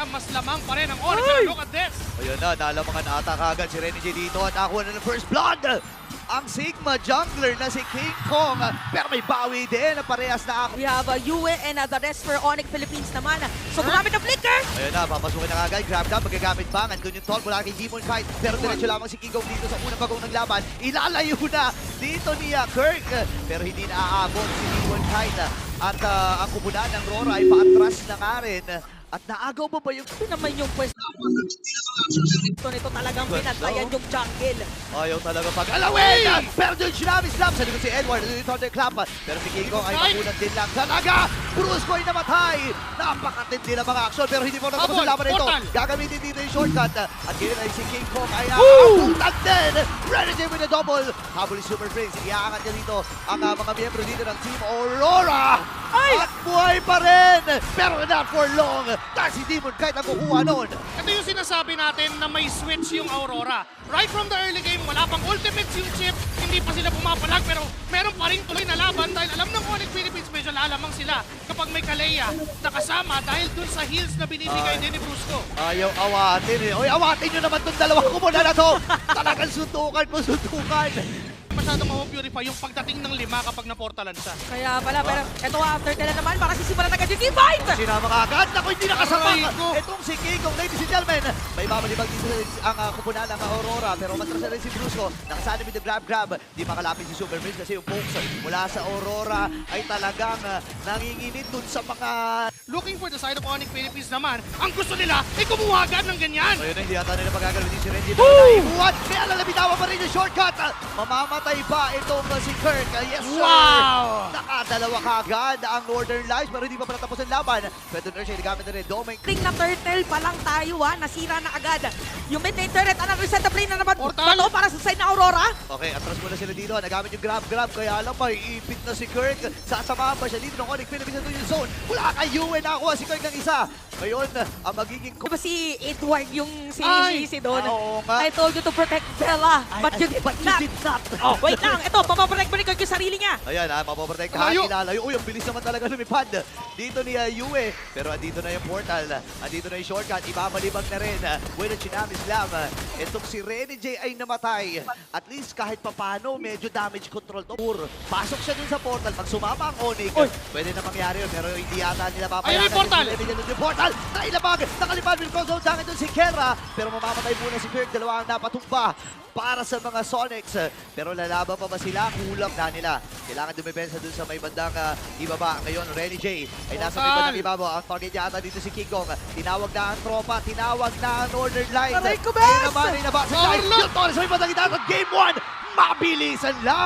nga mas lamang pa rin ang Onyx. Look at this! Ayun na, nalamangan ata kagad si Renny J dito at nakuha na ng first blood. Ang Sigma jungler na si King Kong. Pero may bawi din na parehas na ako. We have Yue and the rest for Onyx Philippines naman. So gumamit ng flicker. Ayun na, papasukin na kagad. Grab down, magagamit ba? Andun yung tall mula kay Demon Kite. Pero diretso lamang si King Kong dito sa unang bagong ng laban. Ilalayo na dito ni Kirk. Pero hindi na aabot si Demon Kite. At ang kupunan ng Rora ay paatras na nga rin. At naagaw ba ba yung... Ito naman yung pwesto. Ito talagang pinaglayan yung jungle. Ayaw talaga pag-alawin! Pero doon Tsunami Slam sa likod si Edward. Doon yung Thunderclap. Pero si King Kong ay makunan din lang talaga. Bruce Boy namatay. Napakatindi na mga aksyon. Pero hindi mo natapos ang laban nito. Gagamitin dito yung shortcut. At yun ay si King Kong ay nakapuntan din. Ready to with a double. Habol ni Super Prince. Iaangat niya dito ang mga miyembro dito ng Team Aurora. At buhay pa rin. Pero not for long. Dahil si Demon kahit ang kukuha noon. Ito yung sinasabi natin na may switch yung Aurora. Right from the early game, wala pang ultimates yung chip, hindi pa sila pumapalag, pero meron pa rin tuloy na laban dahil alam ng Onyx Philippines medyo lalamang sila kapag may Kalea na kasama dahil dun sa heals na binibigay din ni Brusco. Ayaw awatin eh. Oy, awatin nyo naman itong dalawang kumunal na to. Talagang suntukan mo, suntukan. Masyadong mapapurify yung pagdating ng 5 kapag naportalan siya. Kaya pala, pero ito after ka na naman para sisimulan agad yung team fight! Sinama ka agad. Naku, hindi nakasama. Aray ko. Itong si King Kong, ladies and gentlemen. May babalibag dito ang kupunan ng Aurora. Pero matras na rin si Brusco. Nakasali with the grab. Di makalapit si Super Prince kasi yung pokes mula sa Aurora ay talagang nanginginit dun sa mga... Looking for the side of Onyx Philippines naman, ang gusto nila ay kumuha agad ng ganyan. Ayun na, hindi yata nila pagkagalawin si Renji. Naibuhat, kaya lalabitawa pa rin yung shortcut. Mamamatay ba itong si Kirk? Yes, sir. Wow! Nakadalawa kagad ang Northern Lights pero hindi pa pala tapos ang laban. Pwede na siya nagamit na rin. Doming. Ring na turtle pa lang tayo nasira na agad. Yung mid lane turret, reset the plane na naman. Portal. Bato para sa side na Aurora. Okay, atras muna sila dito. Nagamit yung grab. Kaya lang may ipit na si Kirk. Sasamahan pa siya dito ng Onyx Philippines na yung zone. Wala kay Yue nakuha si Kirk ng isa. Ngayon, ang magiging... Diba si Edward yung Ay! si doon? Oo nga. I told you to protect Bella, but you did not. Oh, wait lang. Ito, papaprotect mo rin yung sarili niya. Ayan, mapoprotect ka. Layo. Ilalayo. Uy, ang bilis naman talaga lumipad. Dito ni Yue. Pero andito na yung portal. Andito na yung shortcut. Ibabalibag na rin. With a Tsunami Slam. Itong si Renny J ay namatay. At least kahit papano, medyo damage control to. Pasok siya dun sa portal. Pag sumama ang Onyx, pwede na mangyari yun. Pero hindi yata nila papayagan. Ayun yung portal! Renny J dun yung portal. Nailabag. Nakalipad. Wilco Zone. Dangin dun si Kera. Pero mamamatay muna si Kirk. Dalawa ang napatumba para sa mga Sonics. Pero lalaban pa ba sila? Kulang na nila. Kailangan dumibensa dun sa may bandang ibaba. Ngayon, Renny J ay nasa may bandang ibaba. Ang target yata dito si King Kong. Tinawag na ang tropa. Tinawag na ang Northern Lights. Aray ko, Ayun Bes! naman ay nabasa. Marlon! Yung Torres may bandang itaas at Game 1. Mabilisan lang.